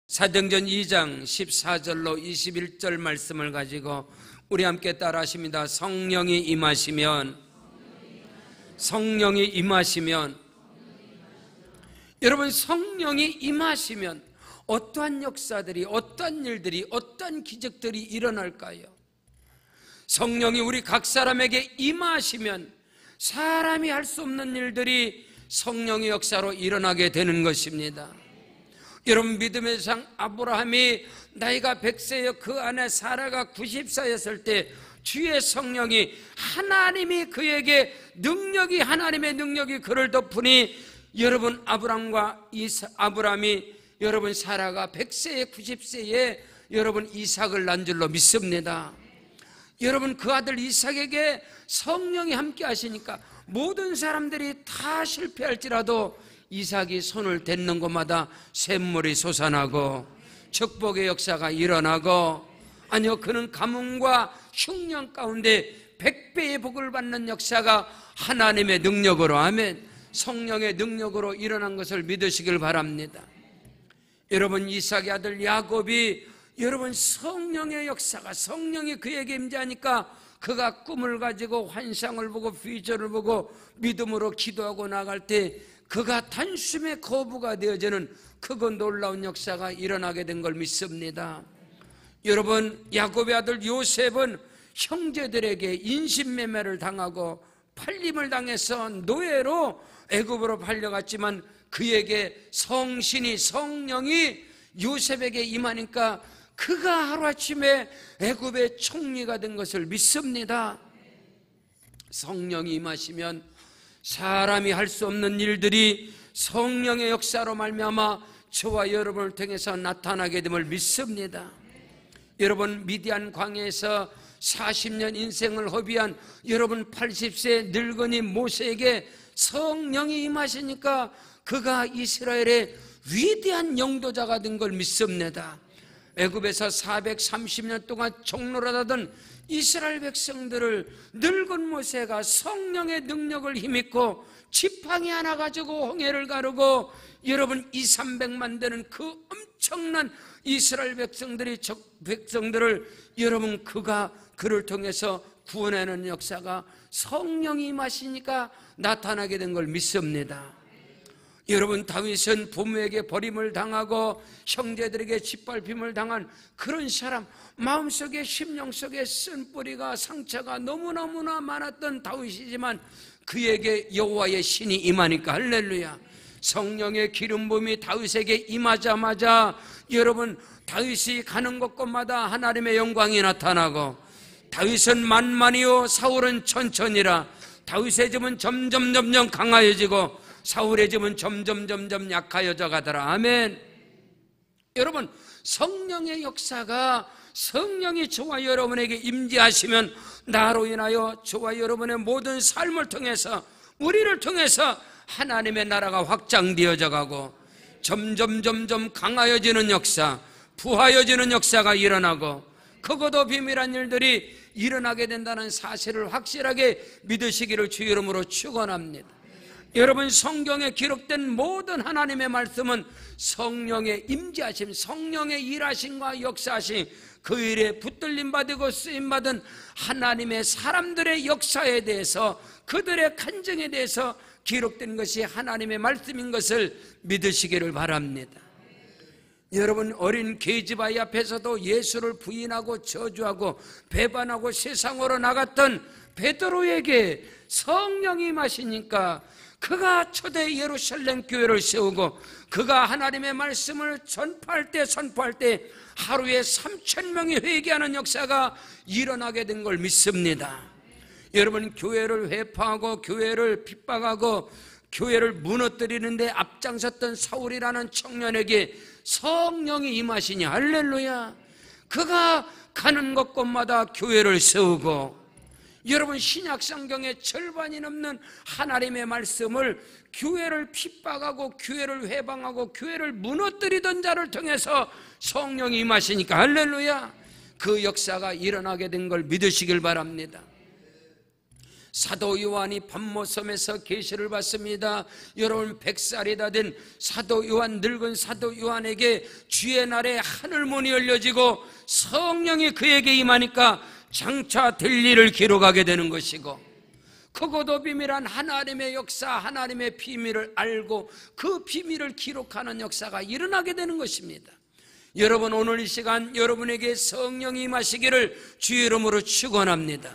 사도행전 2장 14절로 21절 말씀을 가지고 우리 함께 따라 하십니다. 성령이 임하시면 여러분, 성령이 임하시면 어떠한 역사들이, 어떠한 일들이, 어떠한 기적들이 일어날까요? 성령이 우리 각 사람에게 임하시면 사람이 할 수 없는 일들이 성령의 역사로 일어나게 되는 것입니다. 여러분, 믿음의 상 아브라함이 나이가 100세여 그 안에 사라가 90세였을 때 주의 성령이, 하나님이 그에게 하나님의 능력이 그를 덮으니 여러분, 아브라함이 여러분 사라가 100세에 90세에 여러분 이삭을 낳은 줄로 믿습니다. 여러분, 그 아들 이삭에게 성령이 함께 하시니까 모든 사람들이 다 실패할지라도 이삭이 손을 댔는 곳마다 샘물이 솟아나고 축복의 역사가 일어나고, 아니요, 그는 가뭄과 흉년 가운데 100배의 복을 받는 역사가 하나님의 능력으로, 아멘, 성령의 능력으로 일어난 것을 믿으시길 바랍니다. 여러분, 이삭의 아들 야곱이 여러분 성령의 역사가, 성령이 그에게 임재하니까 그가 꿈을 가지고 환상을 보고 비전을 보고 믿음으로 기도하고 나갈 때 그가 단숨에 거부가 되어지는 크고 놀라운 역사가 일어나게 된 걸 믿습니다. 여러분, 야곱의 아들 요셉은 형제들에게 인신매매를 당하고 팔림을 당해서 노예로 애굽으로 팔려갔지만 그에게 성령이 요셉에게 임하니까 그가 하루아침에 애굽의 총리가 된 것을 믿습니다. 성령이 임하시면 사람이 할 수 없는 일들이 성령의 역사로 말미암아 저와 여러분을 통해서 나타나게 됨을 믿습니다. 여러분, 미디안 광야에서 40년 인생을 허비한 여러분 80세 늙은이 모세에게 성령이 임하시니까 그가 이스라엘의 위대한 영도자가 된 걸 믿습니다. 애굽에서 430년 동안 종노릇하던 이스라엘 백성들을 늙은 모세가 성령의 능력을 힘입고 지팡이 하나 가지고 홍해를 가르고 여러분 200~300만 되는 그 엄청난 이스라엘 백성들을 여러분 그를 통해서 구원하는 역사가 성령이 임하시니까 나타나게 된 걸 믿습니다. 여러분, 다윗은 부모에게 버림을 당하고 형제들에게 짓밟힘을 당한 그런 사람, 마음속에 심령 속에 쓴뿌리가 상처가 너무너무나 많았던 다윗이지만 그에게 여호와의 신이 임하니까 할렐루야, 성령의 기름 부음이 다윗에게 임하자마자 여러분 다윗이 가는 곳곳마다 하나님의 영광이 나타나고, 다윗은 만만이요 사울은 천천히라, 다윗의 집은 점점 강하여지고 사울의 집은 점점 약하여져 가더라. 아멘. 여러분, 성령의 역사가, 성령이 저와 여러분에게 임재하시면 나로 인하여 저와 여러분의 모든 삶을 통해서, 우리를 통해서 하나님의 나라가 확장되어져 가고 점점 강하여지는 역사, 부하여지는 역사가 일어나고 크고도 비밀한 일들이 일어나게 된다는 사실을 확실하게 믿으시기를 주 이름으로 축원합니다. 여러분, 성경에 기록된 모든 하나님의 말씀은 성령의 임재하심, 성령의 일하심과 역사하심, 그 일에 붙들림 받고 쓰임받은 하나님의 사람들의 역사에 대해서, 그들의 간증에 대해서 기록된 것이 하나님의 말씀인 것을 믿으시기를 바랍니다. 여러분, 어린 계집아이 앞에서도 예수를 부인하고 저주하고 배반하고 세상으로 나갔던 베드로에게 성령이 임하시니까 그가 초대 예루살렘 교회를 세우고 그가 하나님의 말씀을 선포할 때 하루에 3,000명이 회개하는 역사가 일어나게 된 걸 믿습니다. 여러분, 교회를 회파하고 교회를 핍박하고 교회를 무너뜨리는데 앞장섰던 사울이라는 청년에게 성령이 임하시니 할렐루야, 그가 가는 곳곳마다 교회를 세우고, 여러분, 신약성경의 절반이 넘는 하나님의 말씀을 교회를 핍박하고 교회를 회방하고 교회를 무너뜨리던 자를 통해서 성령이 임하시니까 할렐루야, 그 역사가 일어나게 된 걸 믿으시길 바랍니다. 사도 요한이 pat모섬에서 계시를 받습니다. 여러분 100살이 다 된 사도 요한, 늙은 사도 요한에게 주의 날에 하늘문이 열려지고 성령이 그에게 임하니까 장차 될 일을 기록하게 되는 것이고, 크고도 비밀한 하나님의 역사, 하나님의 비밀을 알고 그 비밀을 기록하는 역사가 일어나게 되는 것입니다. 여러분, 오늘 이 시간 여러분에게 성령이 임하시기를 주의 이름으로 축원합니다.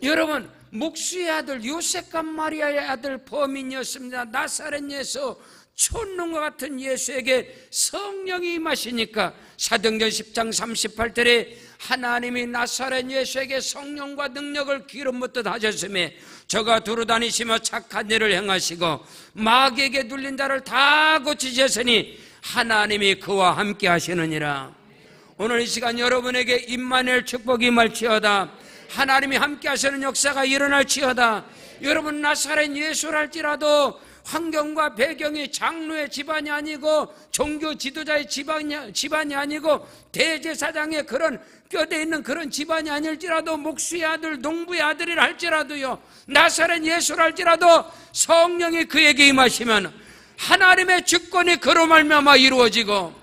여러분, 목수의 아들 요셉과 마리아의 아들 범인이었습니다. 나사렛 예수, 촌놈과 같은 예수에게 성령이 임하시니까 사도행전 10장 38절에 하나님이 나사렛 예수에게 성령과 능력을 기름 붓듯 하셨으며 저가 두루다니시며 착한 일을 행하시고 마귀에게 눌린 자를 다 고치셨으니 하나님이 그와 함께 하시느니라. 오늘 이 시간 여러분에게 임마누엘 축복이 임할지어다. 하나님이 함께 하시는 역사가 일어날지어다. 여러분, 나사렛 예수랄지라도 환경과 배경이 장로의 집안이 아니고 종교 지도자의 집안이 아니고 대제사장의 그런 뼈대 있는 그런 집안이 아닐지라도, 목수의 아들, 농부의 아들이라 할지라도요, 나사렛 예수랄지라도 성령이 그에게 임하시면 하나님의 주권이 그로 말미암아 이루어지고,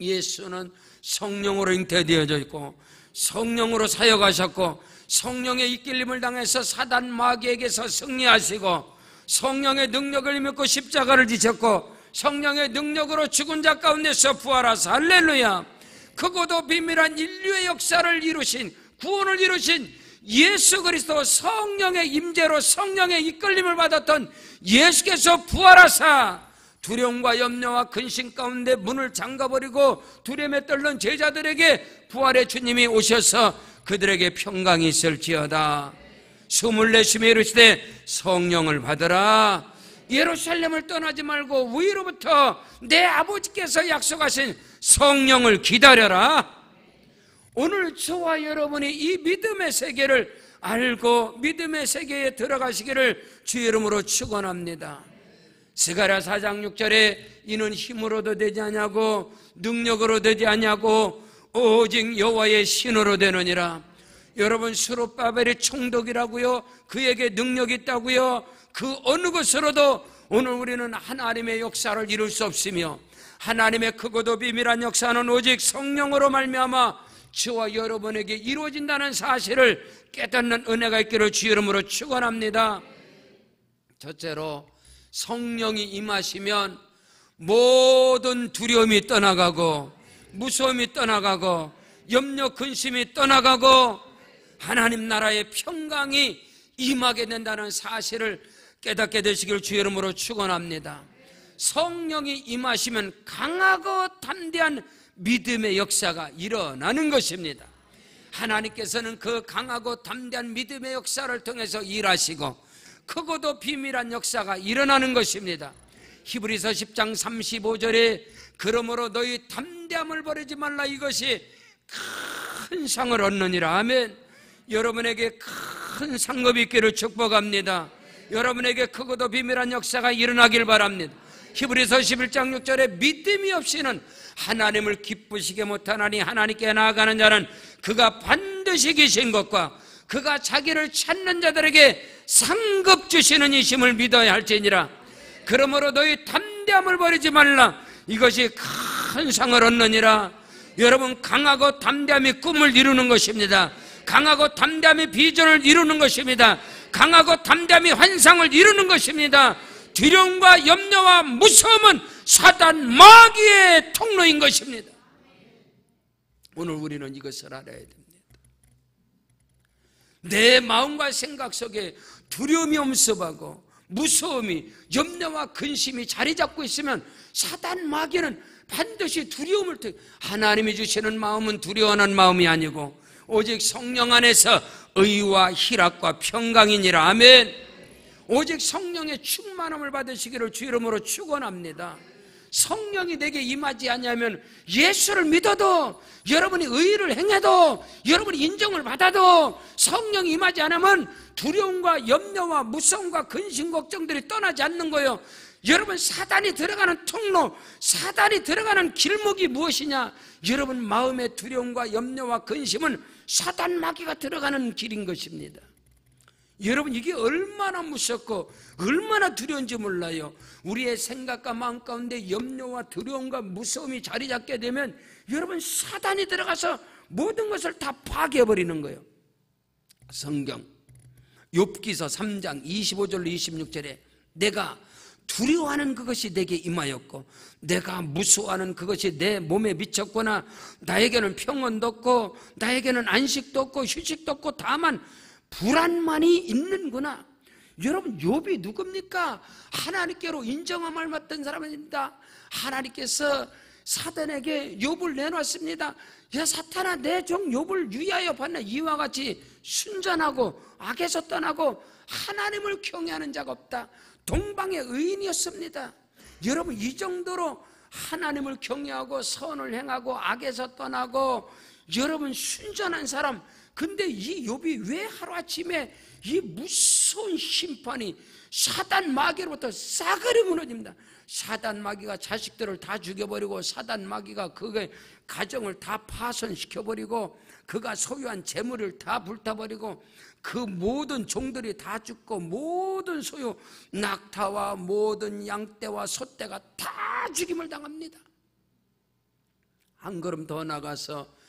예수는 성령으로 잉태되어져 있고 성령으로 사역하셨고 성령의 이끌림을 당해서 사단 마귀에게서 승리하시고 성령의 능력을 믿고 십자가를 지셨고 성령의 능력으로 죽은 자 가운데서 부활하사 할렐루야. 크고도 비밀한 인류의 역사를 이루신, 구원을 이루신 예수 그리스도, 성령의 임재로 성령의 이끌림을 받았던 예수께서 부활하사 두려움과 염려와 근심 가운데 문을 잠가버리고 두려움에 떨는 제자들에게 부활의 주님이 오셔서 그들에게 평강이 있을지어다. 숨을 내쉬며 이르시되 성령을 받으라. 예루살렘을 떠나지 말고 위로부터 내 아버지께서 약속하신 성령을 기다려라. 오늘 저와 여러분이 이 믿음의 세계를 알고 믿음의 세계에 들어가시기를 주의 이름으로 축원합니다. 스가랴 4장 6절에 이는 힘으로도 되지 아니하고 능력으로 되지 아니하고 오직 여호와의 신으로 되느니라. 여러분, 스룹바벨이 총독이라고요, 그에게 능력이 있다고요, 그 어느 것으로도 오늘 우리는 하나님의 역사를 이룰 수 없으며 하나님의 크고도 비밀한 역사는 오직 성령으로 말미암아 저와 여러분에게 이루어진다는 사실을 깨닫는 은혜가 있기를 주의 이름으로 축원합니다. 첫째로, 성령이 임하시면 모든 두려움이 떠나가고 무서움이 떠나가고 염려 근심이 떠나가고 하나님 나라의 평강이 임하게 된다는 사실을 깨닫게 되시길 주의 이름으로 축원합니다. 성령이 임하시면 강하고 담대한 믿음의 역사가 일어나는 것입니다. 하나님께서는 그 강하고 담대한 믿음의 역사를 통해서 일하시고 크고도 비밀한 역사가 일어나는 것입니다. 히브리서 10장 35절에 그러므로 너희 담대함을 버리지 말라, 이것이 큰 상을 얻느니라. 아멘. 여러분에게 큰 상급이 있기를 축복합니다. 여러분에게 크고도 비밀한 역사가 일어나길 바랍니다. 히브리서 11장 6절에 믿음이 없이는 하나님을 기쁘시게 못하나니 하나님께 나아가는 자는 그가 반드시 계신 것과 그가 자기를 찾는 자들에게 상급 주시는 이심을 믿어야 할지니라. 그러므로 너희 담대함을 버리지 말라, 이것이 큰 상을 얻느니라. 여러분, 강하고 담대함이 꿈을 이루는 것입니다. 강하고 담대함이 비전을 이루는 것입니다. 강하고 담대함이 환상을 이루는 것입니다. 두려움과 염려와 무서움은 사단 마귀의 통로인 것입니다. 오늘 우리는 이것을 알아야 됩니다. 내 마음과 생각 속에 두려움이 엄습하고 무서움이, 염려와 근심이 자리 잡고 있으면 사단 마귀는 반드시 두려움을 하나님이 주시는 마음은 두려워하는 마음이 아니고 오직 성령 안에서 의와 희락과 평강이니라. 아멘. 오직 성령의 충만함을 받으시기를 주 이름으로 축원합니다. 성령이 내게 임하지 않냐면 예수를 믿어도, 여러분이 의를 행해도, 여러분이 인정을 받아도 성령이 임하지 않으면 두려움과 염려와 무서움과 근심 걱정들이 떠나지 않는 거예요. 여러분, 사단이 들어가는 통로, 사단이 들어가는 길목이 무엇이냐? 여러분 마음의 두려움과 염려와 근심은 사단 마귀가 들어가는 길인 것입니다. 여러분, 이게 얼마나 무섭고 얼마나 두려운지 몰라요. 우리의 생각과 마음 가운데 염려와 두려움과 무서움이 자리 잡게 되면 여러분, 사단이 들어가서 모든 것을 다 파괴해버리는 거예요. 성경 욥기서 3장 25절로 26절에 내가 두려워하는 그것이 내게 임하였고 내가 무서워하는 그것이 내 몸에 미쳤구나. 나에게는 평온도 없고 나에게는 안식도 없고 휴식도 없고 다만 불안만이 있는구나. 여러분, 욥이 누굽니까? 하나님께로 인정함을 받던 사람입니다. 하나님께서 사단에게 욥을 내놨습니다. 야, 사탄아, 내 종 욥을 위하여 받나. 이와 같이 순전하고 악에서 떠나고 하나님을 경외하는 자가 없다. 동방의 의인이었습니다. 여러분, 이 정도로 하나님을 경외하고 선을 행하고 악에서 떠나고 여러분 순전한 사람. 근데 이 욥이 왜 하루아침에 이 무서운 심판이 사단 마귀로부터 싸그리 무너집니다. 사단 마귀가 자식들을 다 죽여버리고 사단 마귀가 그의 가정을 다 파손시켜버리고 그가 소유한 재물을 다 불타버리고 그 모든 종들이 다 죽고 모든 소유 낙타와 모든 양떼와 소떼가 다 죽임을 당합니다. 한 걸음 더 나가서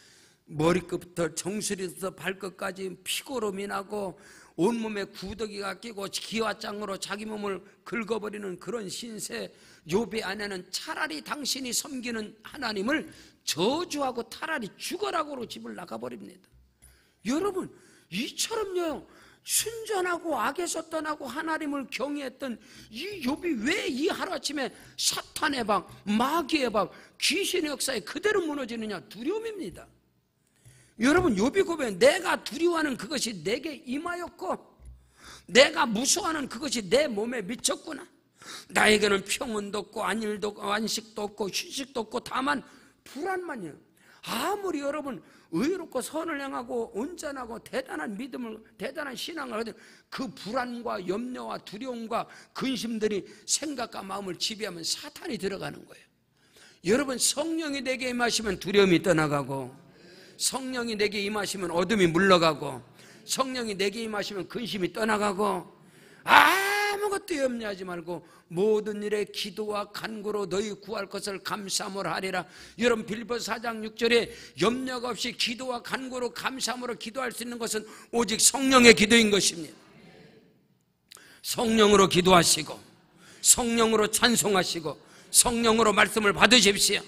머리끝부터 정수리부터 발끝까지 피고름이 나고 온몸에 구더기가 끼고 기와장으로 자기 몸을 긁어버리는 그런 신세 욥의 아내는 차라리 당신이 섬기는 하나님을 저주하고 차라리 죽어라고 집을 나가버립니다. 여러분, 이처럼요 순전하고 악에서 떠나고 하나님을 경외했던 이 욥이 왜 이 하루아침에 사탄의 방, 마귀의 방, 귀신의 역사에 그대로 무너지느냐? 두려움입니다. 여러분, 욥이 고백해 내가 두려워하는 그것이 내게 임하였고 내가 무서워하는 그것이 내 몸에 미쳤구나. 나에게는 평온도 없고 안일도 없고 안식도 없고 휴식도 없고 다만 불안만이요. 아무리 여러분 의롭고 선을 행하고 온전하고 대단한 믿음을 대단한 신앙을 하든 그 불안과 염려와 두려움과 근심들이 생각과 마음을 지배하면 사탄이 들어가는 거예요. 여러분, 성령이 내게 임하시면 두려움이 떠나가고 성령이 내게 임하시면 어둠이 물러가고 성령이 내게 임하시면 근심이 떠나가고 아무것도 염려하지 말고 모든 일에 기도와 간구로 너희 구할 것을 감사함으로 하리라. 여러분, 빌립보서 4장 6절에 염려가 없이 기도와 간구로 감사함으로 기도할 수 있는 것은 오직 성령의 기도인 것입니다. 성령으로 기도하시고 성령으로 찬송하시고 성령으로 말씀을 받으십시오.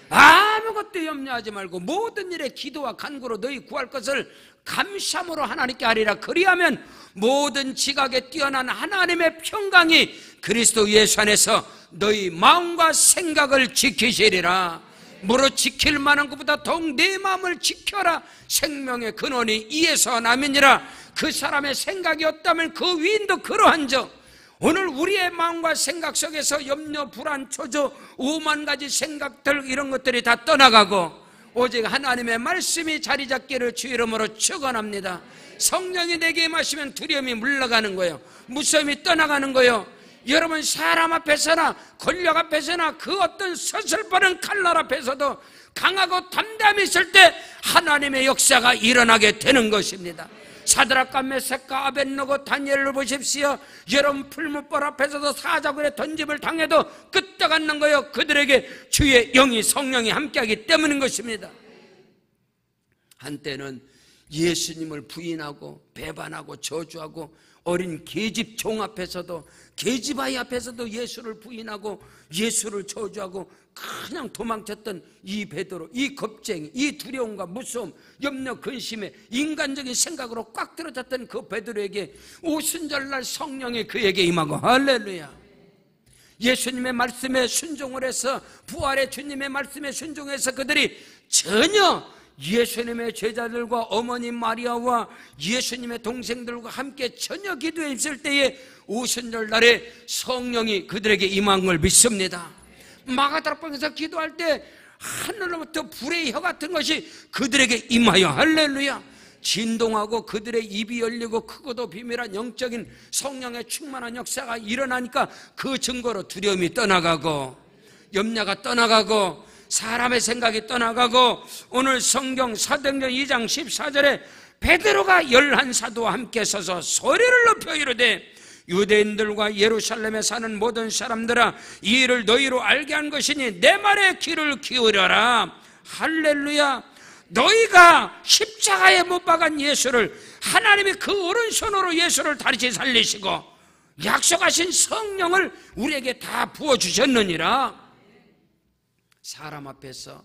아무것도 염려하지 말고 모든 일에 기도와 간구로 너희 구할 것을 감사함으로 하나님께 하리라. 그리하면 모든 지각에 뛰어난 하나님의 평강이 그리스도 예수 안에서 너희 마음과 생각을 지키시리라. 무릇 지킬 만한 것보다 더욱 내 마음을 지켜라. 생명의 근원이 이에서 남이니라. 그 사람의 생각이 없다면 그 위인도 그러한저. 오늘 우리의 마음과 생각 속에서 염려, 불안, 초조, 오만 가지 생각들 이런 것들이 다 떠나가고 오직 하나님의 말씀이 자리 잡기를 주 이름으로 축원합니다. 성령이 내게 임하시면 두려움이 물러가는 거예요. 무서움이 떠나가는 거예요. 여러분, 사람 앞에서나 권력 앞에서나 그 어떤 서슬퍼런 칼날 앞에서도 강하고 담대함이 있을 때 하나님의 역사가 일어나게 되는 것입니다. 사드락과 메삭과 아벳느고 다니엘을 보십시오. 여러분, 풀무불 앞에서도 사자굴에 던짐을 당해도 끄떡 않는 거예요. 그들에게 주의 영이 성령이 함께하기 때문인 것입니다. 한때는 예수님을 부인하고 배반하고 저주하고 어린 계집 종 앞에서도 계집아이 앞에서도 예수를 부인하고 예수를 저주하고 그냥 도망쳤던 이 베드로, 이 겁쟁이, 이 두려움과 무서움, 염려, 근심에 인간적인 생각으로 꽉 들어졌던 그 베드로에게 오순절날 성령이 그에게 임하고 할렐루야. 예수님의 말씀에 순종을 해서 부활의 주님의 말씀에 순종해서 그들이 전혀 예수님의 제자들과 어머니 마리아와 예수님의 동생들과 함께 전혀 기도에 있을 때에 오순절 날에 성령이 그들에게 임한 걸 믿습니다. 마가다락방에서 기도할 때 하늘로부터 불의 혀 같은 것이 그들에게 임하여 할렐루야. 진동하고 그들의 입이 열리고 크고도 비밀한 영적인 성령의 충만한 역사가 일어나니까 그 증거로 두려움이 떠나가고 염려가 떠나가고 사람의 생각이 떠나가고 오늘 성경 사도행전 2장 14절에 베드로가 11사도와 함께 서서 소리를 높여 이르되 유대인들과 예루살렘에 사는 모든 사람들아, 이 일을 너희로 알게 한 것이니 내 말에 귀를 기울여라. 할렐루야. 너희가 십자가에 못 박은 예수를, 하나님이 그 오른손으로 예수를 다시 살리시고 약속하신 성령을 우리에게 다 부어주셨느니라. 사람 앞에서,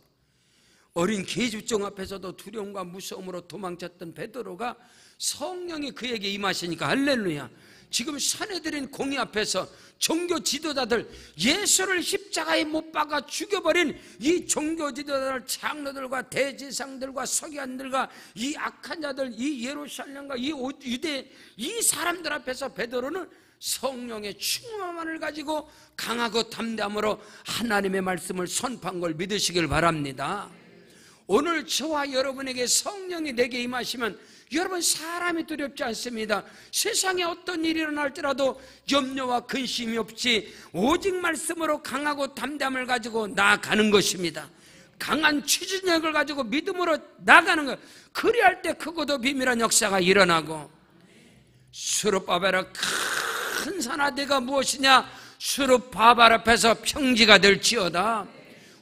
어린 계집종 앞에서도 두려움과 무서움으로 도망쳤던 베드로가 성령이 그에게 임하시니까 할렐루야. 지금 사내들인 공의 앞에서 종교 지도자들, 예수를 십자가에 못 박아 죽여버린 이 종교 지도자들, 장로들과 대제사장들과 서기관들과 이 악한 자들, 이 예루살렘과 이 유대, 이 사람들 앞에서 베드로는 성령의 충만을 가지고 강하고 담대함으로 하나님의 말씀을 선포한 걸 믿으시길 바랍니다. 오늘 저와 여러분에게 성령이 내게 임하시면 여러분, 사람이 두렵지 않습니다. 세상에 어떤 일이 일어날지라도 염려와 근심이 없이 오직 말씀으로 강하고 담대함을 가지고 나아가는 것입니다. 강한 추진력을 가지고 믿음으로 나가는 것, 그리할 때 크고도 비밀한 역사가 일어나고, 수르바벨아, 큰 산하대가 무엇이냐? 수르바벨 앞에서 평지가 될지어다.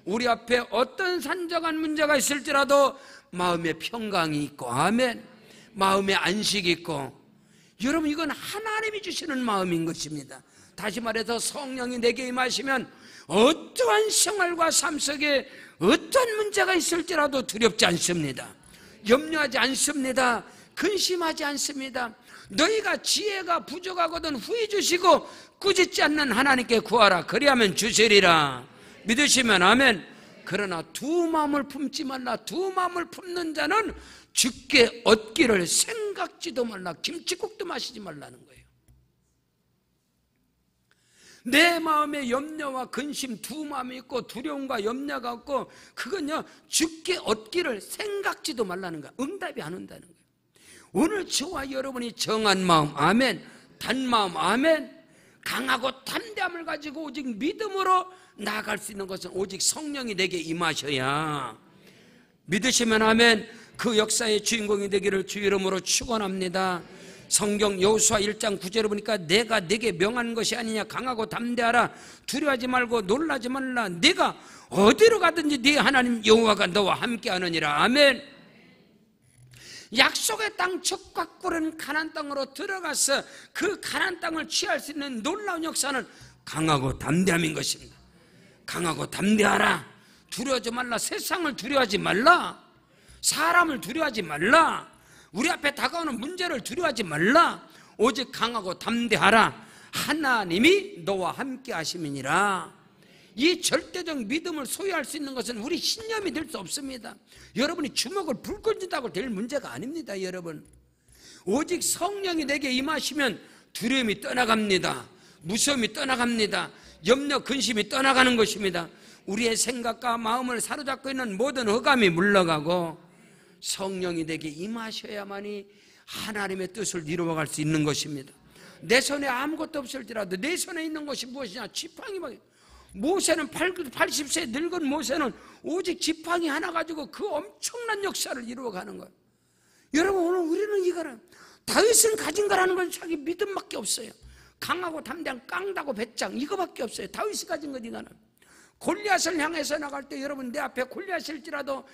우리 앞에 어떤 산적한 문제가 있을지라도 마음에 평강이 있고, 아멘, 마음에 안식이 있고, 여러분, 이건 하나님이 주시는 마음인 것입니다. 다시 말해서 성령이 내게 임하시면 어떠한 생활과 삶 속에 어떤 문제가 있을지라도 두렵지 않습니다. 염려하지 않습니다. 근심하지 않습니다. 너희가 지혜가 부족하거든 후히 주시고 꾸짖지 않는 하나님께 구하라. 그리하면 주시리라. 믿으시면 아멘. 그러나 두 마음을 품지 말라. 두 마음을 품는 자는 죽게 얻기를 생각지도 말라. 김치국도 마시지 말라는 거예요. 내 마음에 염려와 근심 두 마음이 있고 두려움과 염려가 없고, 그건요 죽게 얻기를 생각지도 말라는 거야. 응답이 안 온다는 거예요. 오늘 저와 여러분이 정한 마음, 아멘, 단마음, 아멘, 강하고 담대함을 가지고 오직 믿음으로 나아갈 수 있는 것은 오직 성령이 내게 임하셔야. 믿으시면 아멘. 그 역사의 주인공이 되기를 주 이름으로 축원합니다. 성경 여호수아 1장 9절을 보니까 내가 네게 명한 것이 아니냐, 강하고 담대하라, 두려워하지 말고 놀라지 말라, 네가 어디로 가든지 네 하나님 여호와가 너와 함께하느니라. 아멘. 약속의 땅 적각구른 가나안 땅으로 들어가서 그 가나안 땅을 취할 수 있는 놀라운 역사는 강하고 담대함인 것입니다. 강하고 담대하라. 두려워하지 말라. 세상을 두려워하지 말라. 사람을 두려워하지 말라. 우리 앞에 다가오는 문제를 두려워하지 말라. 오직 강하고 담대하라. 하나님이 너와 함께 하심이니라. 이 절대적 믿음을 소유할 수 있는 것은 우리 신념이 될 수 없습니다. 여러분이 주먹을 불 끈진다고 될 문제가 아닙니다. 여러분, 오직 성령이 내게 임하시면 두려움이 떠나갑니다. 무서움이 떠나갑니다. 염려, 근심이 떠나가는 것입니다. 우리의 생각과 마음을 사로잡고 있는 모든 흑암이 물러가고 성령이 내게 임하셔야만이 하나님의 뜻을 이루어갈 수 있는 것입니다. 내 손에 아무것도 없을지라도 내 손에 있는 것이 무엇이냐? 지팡이만. 모세는 80세 늙은 모세는 오직 지팡이 하나 가지고 그 엄청난 역사를 이루어가는 거예요. 여러분, 오늘 우리는 이거는 다윗은 가진 거라는 건 자기 믿음밖에 없어요. 강하고 담대한 깡다고 배짱, 이거밖에 없어요. 다윗이 가진 것 이거는. 골리앗을 향해서 나갈 때 여러분, 내 앞에 골리앗일지라도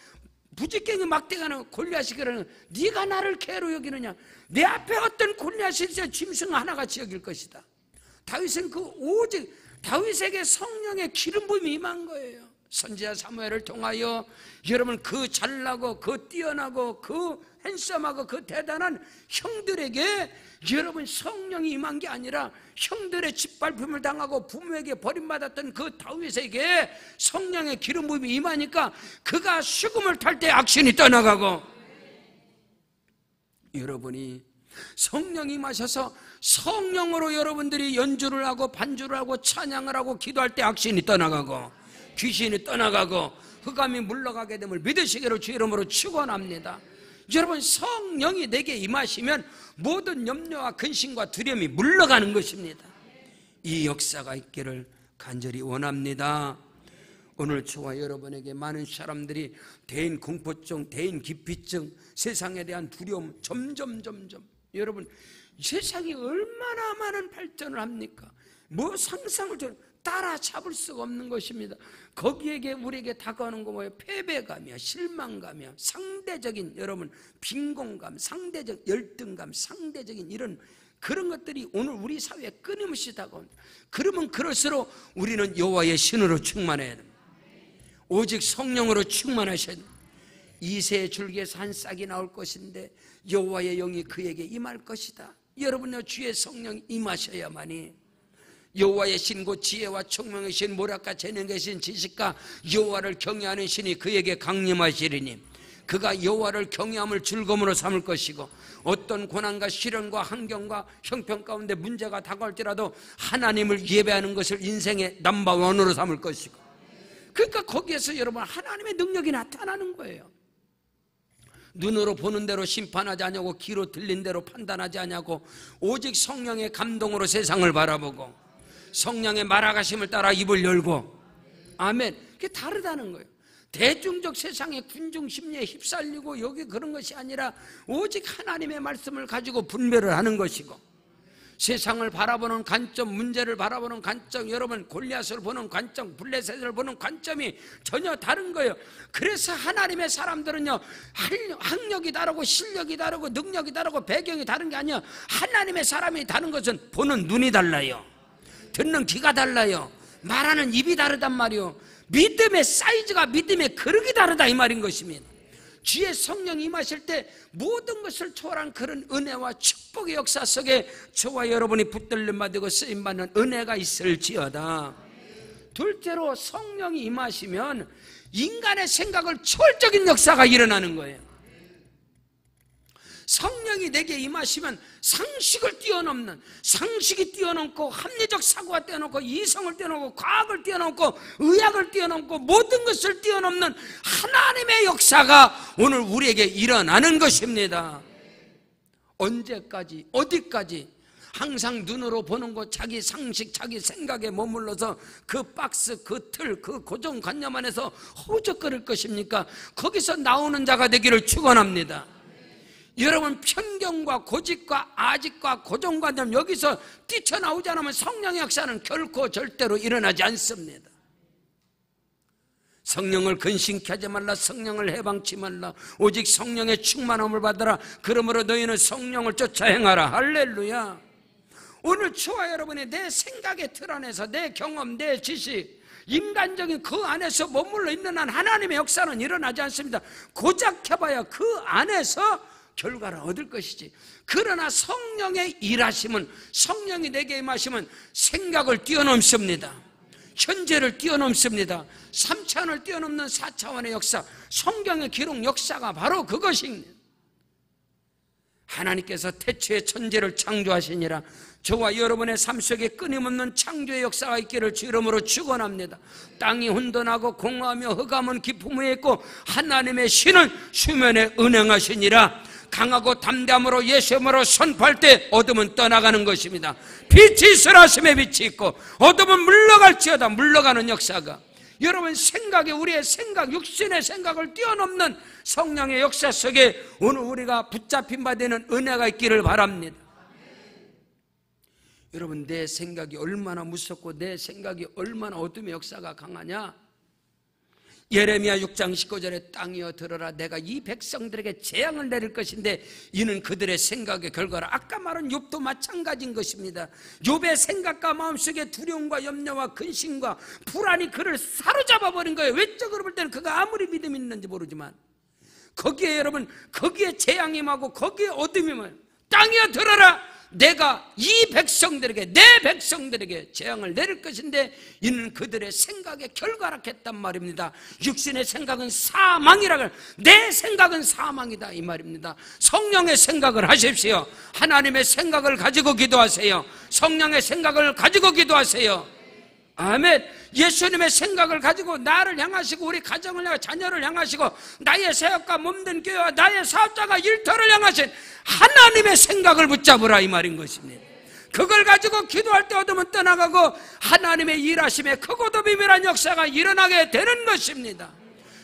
부지깽이 막대가는 골리앗이 그러는, 네가 나를 개로 여기느냐? 내 앞에 어떤 골리앗이 있어 짐승 하나같이 여길 것이다. 다윗은 그 오직 다윗에게 성령의 기름 부음이 임한 거예요. 선지자 사무엘을 통하여 여러분, 그 잘나고 그 뛰어나고 그 핸섬하고 그 대단한 형들에게 여러분 성령이 임한 게 아니라 형들의 짓밟힘을 당하고 부모에게 버림받았던 그 다윗에게 성령의 기름 부음이 임하니까 그가 수금을 탈 때 악신이 떠나가고, 여러분이 성령이 임하셔서 성령으로 여러분들이 연주를 하고 반주를 하고 찬양을 하고 기도할 때 악신이 떠나가고 귀신이 떠나가고 흑암이 물러가게 됨을 믿으시기를 주 이름으로 축원합니다. 여러분, 성령이 내게 임하시면 모든 염려와 근심과 두려움이 물러가는 것입니다. 이 역사가 있기를 간절히 원합니다. 오늘 저와 여러분에게 많은 사람들이 대인 공포증, 대인 기피증, 세상에 대한 두려움 점점 여러분 세상이 얼마나 많은 발전을 합니까? 뭐 상상을 따라잡을 수가 없는 것입니다. 거기에게 우리에게 다가오는 거 뭐예요? 패배감이야, 실망감이야, 상대적인 여러분 빈곤감, 상대적 열등감, 상대적인 이런 그런 것들이 오늘 우리 사회에 끊임없이 다가옵니다. 그러면 그럴수록 우리는 여호와의 신으로 충만해야 됩니다. 오직 성령으로 충만하셔야 됩니다. 이새의 줄기에서 한 싹이 나올 것인데 여호와의 영이 그에게 임할 것이다. 여러분의 주의 성령이 임하셔야만이 여호와의 신 곧 지혜와 총명의 신, 모략과 재능의 신, 지식과 여호와를 경외하는 신이 그에게 강림하시리니 그가 여호와를 경외함을 즐거움으로 삼을 것이고 어떤 고난과 시련과 환경과 형편 가운데 문제가 다가올지라도 하나님을 예배하는 것을 인생의 넘버원으로 삼을 것이고, 그러니까 거기에서 여러분 하나님의 능력이 나타나는 거예요. 눈으로 보는 대로 심판하지 않냐고, 귀로 들린 대로 판단하지 않냐고, 오직 성령의 감동으로 세상을 바라보고 성령의 말아가심을 따라 입을 열고, 아멘. 그게 다르다는 거예요. 대중적 세상의 군중 심리에 휩쓸리고 여기 그런 것이 아니라 오직 하나님의 말씀을 가지고 분별을 하는 것이고, 세상을 바라보는 관점, 문제를 바라보는 관점, 여러분 골리앗을 보는 관점, 블레셋을 보는 관점이 전혀 다른 거예요. 그래서 하나님의 사람들은요, 학력이 다르고 실력이 다르고 능력이 다르고 배경이 다른 게 아니야. 하나님의 사람이 다른 것은 보는 눈이 달라요, 듣는 귀가 달라요, 말하는 입이 다르단 말이요, 믿음의 사이즈가, 믿음의 그릇이 다르다 이 말인 것입니다. 주의 성령이 임하실 때 모든 것을 초월한 그런 은혜와 축복의 역사 속에 저와 여러분이 붙들림 받고 쓰임받는 은혜가 있을지어다. 둘째로, 성령이 임하시면 인간의 생각을 초월적인 역사가 일어나는 거예요. 성령이 내게 임하시면 상식을 뛰어넘는, 상식이 뛰어넘고 합리적 사고가 뛰어넘고 이성을 뛰어넘고 과학을 뛰어넘고 의학을 뛰어넘고 모든 것을 뛰어넘는 하나님의 역사가 오늘 우리에게 일어나는 것입니다. 언제까지, 어디까지 항상 눈으로 보는 것, 자기 상식, 자기 생각에 머물러서 그 박스, 그 틀, 그 고정관념 안에서 허우적거릴 것입니까? 거기서 나오는 자가 되기를 축원합니다. 여러분 편견과 고집과 아집과 고정관념 여기서 뛰쳐나오지 않으면 성령의 역사는 결코 절대로 일어나지 않습니다. 성령을 근심케 하지 말라, 성령을 해방치 말라, 오직 성령의 충만함을 받아라. 그러므로 너희는 성령을 쫓아 행하라. 할렐루야. 오늘 저와 여러분이 내 생각의 틀 안에서 내 경험, 내 지식, 인간적인 그 안에서 머물러 있는 한 하나님의 역사는 일어나지 않습니다. 고작 해봐야 그 안에서 결과를 얻을 것이지. 그러나 성령의 일하심은, 성령이 내게 임하시면 생각을 뛰어넘습니다. 현재를 뛰어넘습니다. 3차원을 뛰어넘는 4차원의 역사, 성경의 기록 역사가 바로 그것입니다. 하나님께서 태초에 천지를 창조하시니라. 저와 여러분의 삶 속에 끊임없는 창조의 역사가 있기를 주 이름으로 축원합니다. 땅이 혼돈하고 공허하며 흑암은 깊음에 있고 하나님의 신은 수면에 운행하시니라. 강하고 담대함으로 예수님으로 선포할 때 어둠은 떠나가는 것입니다. 빛이 있으라심에 빛이 있고 어둠은 물러갈지어다. 물러가는 역사가, 여러분 생각에, 우리의 생각, 육신의 생각을 뛰어넘는 성령의 역사 속에 오늘 우리가 붙잡힌 바 되는 은혜가 있기를 바랍니다. 여러분 내 생각이 얼마나 무섭고 내 생각이 얼마나 어둠의 역사가 강하냐. 예레미야 6장 19절에 땅이여 들어라, 내가 이 백성들에게 재앙을 내릴 것인데 이는 그들의 생각의 결과라. 아까 말한 욥도 마찬가지인 것입니다. 욥의 생각과 마음속에 두려움과 염려와 근심과 불안이 그를 사로잡아 버린 거예요. 외적으로 볼 때는 그가 아무리 믿음이 있는지 모르지만 거기에 여러분, 거기에 재앙이 임하고 거기에 어둠이 임하고, 땅이여 들어라, 내가 이 백성들에게, 내 백성들에게 재앙을 내릴 것인데 이는 그들의 생각의 결과라 했단 말입니다. 육신의 생각은 사망이라, 내 생각은 사망이다 이 말입니다. 성령의 생각을 하십시오. 하나님의 생각을 가지고 기도하세요. 성령의 생각을 가지고 기도하세요. 아멘. 예수님의 생각을 가지고 나를 향하시고 우리 가정을 향하시고 자녀를 향하시고 나의 사역과 몸된 교회와 나의 사업자가 일터를 향하신 하나님의 생각을 붙잡으라 이 말인 것입니다. 그걸 가지고 기도할 때 얻으면 떠나가고 하나님의 일하심에 크고도 비밀한 역사가 일어나게 되는 것입니다.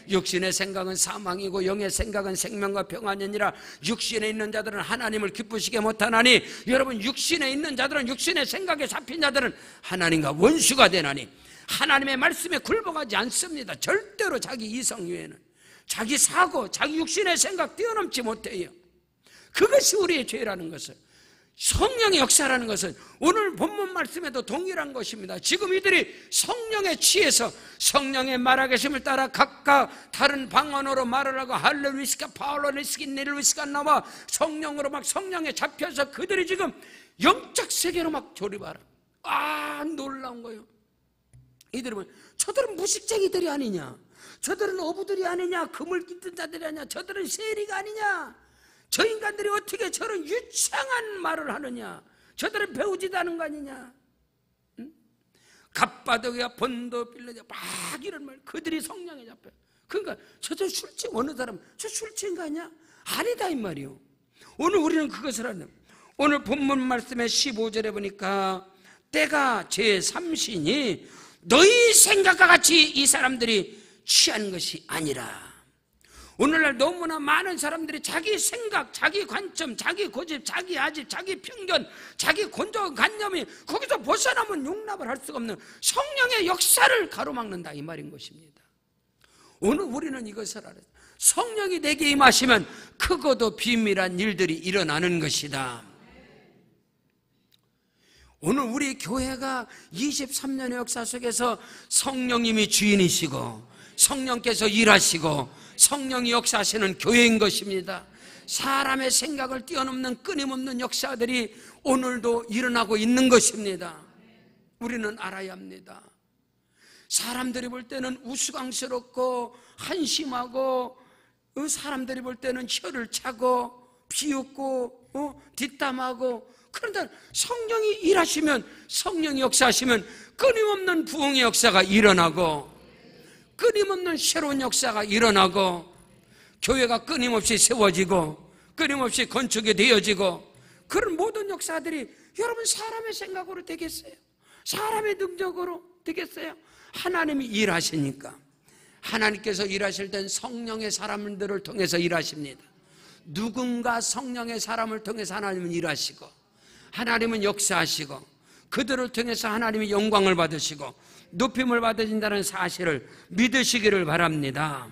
육신의 생각은 사망이고 영의 생각은 생명과 평안이니라. 육신에 있는 자들은 하나님을 기쁘시게 못하나니, 여러분, 육신에 있는 자들은, 육신의 생각에 잡힌 자들은 하나님과 원수가 되나니, 하나님의 말씀에 굴복하지 않습니다. 절대로 자기 이성 외에는. 자기 사고, 자기 육신의 생각 뛰어넘지 못해요. 그것이 우리의 죄라는 것을, 성령의 역사라는 것은 오늘 본문 말씀에도 동일한 것입니다. 지금 이들이 성령에 취해서 성령의 말하계심을 따라 각각 다른 방언으로 말을 하고 할렐루이스카 파울로리스키 네르위스카 나와 성령으로 막 성령에 잡혀서 그들이 지금 영적 세계로 막 조립하라. 놀라운 거예요. 이들이 뭐, 저들은 무식쟁이들이 아니냐, 저들은 어부들이 아니냐, 금을 깃든 자들이 아니냐, 저들은 세리가 아니냐, 저 인간들이 어떻게 저런 유창한 말을 하느냐, 저들은 배우지도 않은 거 아니냐. 갑바도기야 본도 빌려냐 막 이런 말. 그들이 성령에 잡혀. 그러니까 저들 술취, 어느 사람 저 술취인가 아니야? 아니다 이 말이요. 오늘 우리는 그것을 하는, 오늘 본문 말씀의 15절에 보니까 때가 제3신이 너희 생각과 같이 이 사람들이 취한 것이 아니라. 오늘날 너무나 많은 사람들이 자기 생각, 자기 관점, 자기 고집, 자기 아집, 자기 편견, 자기 고정관념이 거기서 벗어나면 용납을 할 수가 없는 성령의 역사를 가로막는다 이 말인 것입니다. 오늘 우리는 이것을 알아요. 성령이 내게 임하시면 크고도 비밀한 일들이 일어나는 것이다. 오늘 우리 교회가 23년의 역사 속에서 성령님이 주인이시고 성령께서 일하시고 성령이 역사하시는 교회인 것입니다. 사람의 생각을 뛰어넘는 끊임없는 역사들이 오늘도 일어나고 있는 것입니다. 우리는 알아야 합니다. 사람들이 볼 때는 우스꽝스럽고 한심하고, 사람들이 볼 때는 혀를 차고 비웃고 뒷담하고, 그런데 성령이 일하시면, 성령이 역사하시면 끊임없는 부흥의 역사가 일어나고 끊임없는 새로운 역사가 일어나고 교회가 끊임없이 세워지고 끊임없이 건축이 되어지고, 그런 모든 역사들이 여러분 사람의 생각으로 되겠어요? 사람의 능력으로 되겠어요? 하나님이 일하시니까. 하나님께서 일하실 땐 성령의 사람들을 통해서 일하십니다. 누군가 성령의 사람을 통해서 하나님은 일하시고 하나님은 역사하시고 그들을 통해서 하나님이 영광을 받으시고 높임을 받으신다는 사실을 믿으시기를 바랍니다.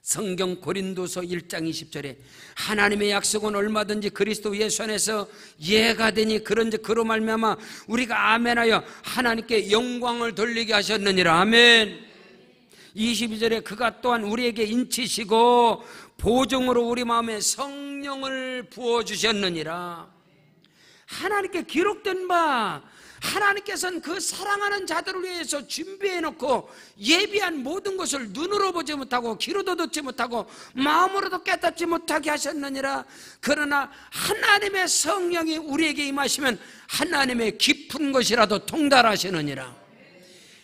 성경 고린도서 1장 20절에 하나님의 약속은 얼마든지 그리스도 예수 안에서 예가 되니 그런즉 그로 말미암아 우리가 아멘하여 하나님께 영광을 돌리게 하셨느니라. 아멘. 22절에 그가 또한 우리에게 인치시고 보증으로 우리 마음에 성령을 부어주셨느니라. 하나님께 기록된 바, 하나님께서는 그 사랑하는 자들을 위해서 준비해놓고 예비한 모든 것을 눈으로 보지 못하고 귀로도 듣지 못하고 마음으로도 깨닫지 못하게 하셨느니라. 그러나 하나님의 성령이 우리에게 임하시면 하나님의 깊은 것이라도 통달하시느니라.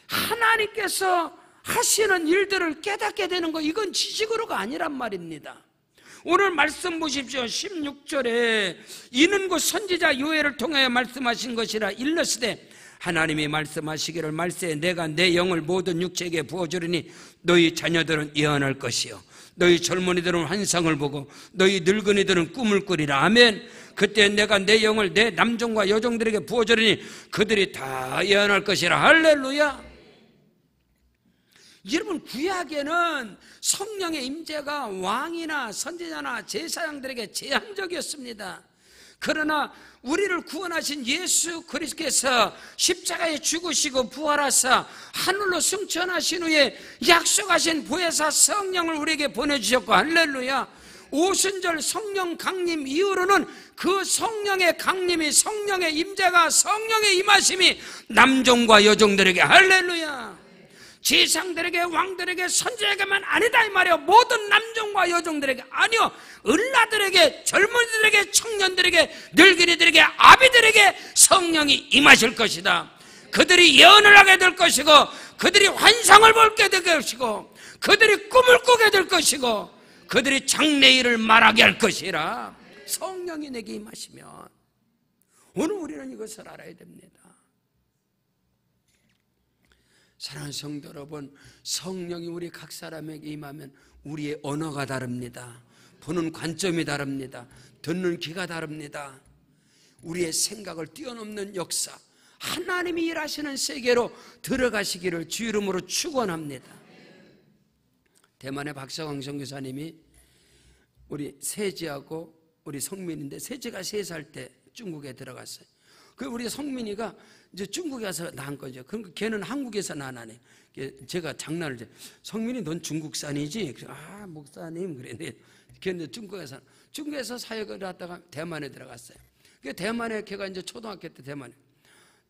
하나님께서 하시는 일들을 깨닫게 되는 거, 이건 지식으로가 아니란 말입니다. 오늘 말씀 보십시오. 16절에 이는 곧 선지자 요엘을 통하여 말씀하신 것이라. 일러스되 하나님이 말씀하시기를 말세에 내가 내 영을 모든 육체에게 부어주리니 너희 자녀들은 예언할 것이요 너희 젊은이들은 환상을 보고 너희 늙은이들은 꿈을 꾸리라. 아멘. 그때 내가 내 영을 내 남종과 여종들에게 부어주리니 그들이 다 예언할 것이라. 할렐루야. 여러분, 구약에는 성령의 임재가 왕이나 선지자나 제사장들에게 제한적이었습니다. 그러나 우리를 구원하신 예수 그리스도께서 십자가에 죽으시고 부활하사 하늘로 승천하신 후에 약속하신 보혜사 성령을 우리에게 보내주셨고, 할렐루야. 오순절 성령 강림 이후로는 그 성령의 강림이, 성령의 임재가, 성령의 임하심이 남종과 여종들에게, 할렐루야, 제사장들에게, 왕들에게, 선지자에게만 아니다 이 말이에요. 모든 남종과 여종들에게, 아니요, 을라들에게, 젊은이들에게, 청년들에게, 늙은이들에게, 아비들에게 성령이 임하실 것이다. 그들이 예언을 하게 될 것이고, 그들이 환상을 보게 될 것이고, 그들이 꿈을 꾸게 될 것이고, 그들이 장래일을 말하게 할 것이라. 성령이 내게 임하시면 오늘 우리는 이것을 알아야 됩니다. 사랑하는 성도 여러분, 성령이 우리 각 사람에게 임하면 우리의 언어가 다릅니다. 보는 관점이 다릅니다. 듣는 귀가 다릅니다. 우리의 생각을 뛰어넘는 역사, 하나님이 일하시는 세계로 들어가시기를 주 이름으로 축원합니다. 대만의 박사광 선교사님이 우리 세지하고 우리 성민인데, 세지가 3살 때 중국에 들어갔어요. 그 우리 성민이가 이제 중국에 가서 낳은 거죠. 그러니까 걔는 한국에서 낳아네. 제가 장난을 해. 성민이 넌 중국산이지? 아, 목사님 그랬는데 걔는 중국에서 사역을 하다가 대만에 들어갔어요. 그 대만에 걔가 이제 초등학교 때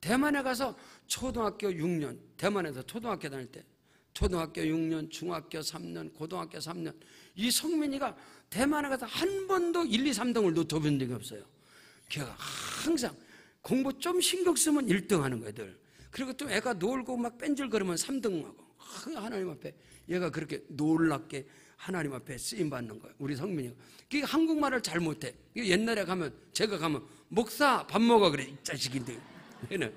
대만에 가서 초등학교 6년, 대만에서 초등학교 다닐 때 초등학교 6년, 중학교 3년, 고등학교 3년, 이 성민이가 대만에 가서 한 번도 1, 2, 3등을 놓쳐본 적이 없어요. 걔가 항상 공부 좀 신경 쓰면 1등 하는 거야, 늘. 그리고 또 애가 놀고 막 뺀질거리면 3등하고. 하나님 앞에 얘가 그렇게 놀랍게 하나님 앞에 쓰임 받는 거예요, 우리 성민이가. 그게 한국말을 잘 못해. 옛날에 제가 가면 목사 밥 먹어 그래, 이 자식인데. 얘는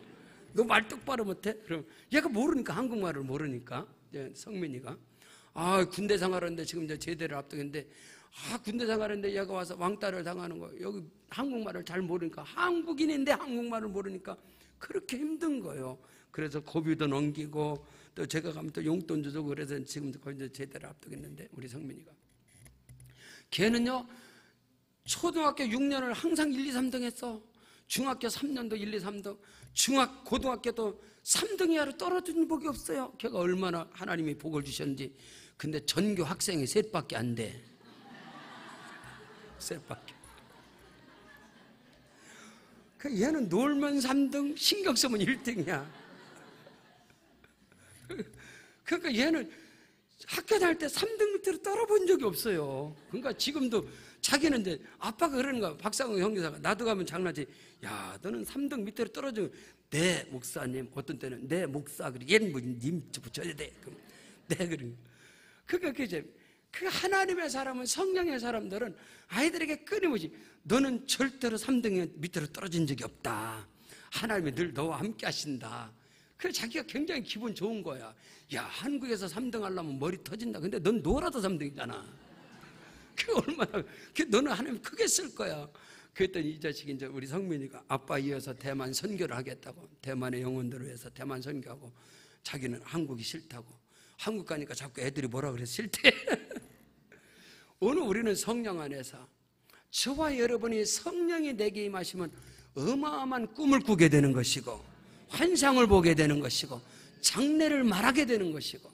너 말 똑바로 못해? 그럼 얘가 모르니까, 한국말을 모르니까, 성민이가. 군대 생활하는데 지금 이제 제대를 앞두는데, 군대 생활하는데 얘가 와서 왕따를 당하는 거예요. 여기 한국말을 잘 모르니까, 한국인인데 한국말을 모르니까 그렇게 힘든 거예요. 그래서 고비도 넘기고, 또 제가 가면 또 용돈도 주고, 그래서 지금 거의 이제 제대를 앞두겠는데, 우리 성민이가. 걔는요, 초등학교 6년을 항상 1, 2, 3등 했어. 중학교 3년도 1, 2, 3등, 고등학교도 3등 이하로 떨어진 복이 없어요. 걔가 얼마나 하나님이 복을 주셨는지. 근데 전교 학생이 3밖에 안 돼. 3밖에. 얘는 놀면 3등, 신경 쓰면 1등이야. 그러니까 얘는 학교 다닐 때 3등 밑으로 떨어본 적이 없어요. 그러니까 지금도 자기는 이제 아빠가 그러는 거야. 박상우 형제사가. 나도 가면 장난치. 야, 너는 3등 밑으로 떨어지면 네 목사님, 어떤 때는 네 목사, 그래 얘는 뭐 님 붙여야 돼. 네, 그런. 그러니까 그 하나님의 사람은, 성령의 사람들은 아이들에게 끊임없이 너는 절대로 3등 밑으로 떨어진 적이 없다. 하나님이 늘 너와 함께 하신다. 그래서 자기가 굉장히 기분 좋은 거야. 야, 한국에서 3등 하려면 머리 터진다. 근데 넌 놀아도 3등이잖아. 너는 하나님 크게 쓸 거야. 그랬더니 이 자식이 이제 우리 성민이가 아빠 이어서 대만 선교를 하겠다고, 대만의 영혼들을 위해서 대만 선교하고, 자기는 한국이 싫다고. 한국 가니까 자꾸 애들이 뭐라 그래, 싫대. 오늘 우리는 성령 안에서 저와 여러분이 성령이 내게 임하시면 어마어마한 꿈을 꾸게 되는 것이고, 환상을 보게 되는 것이고, 장래를 말하게 되는 것이고,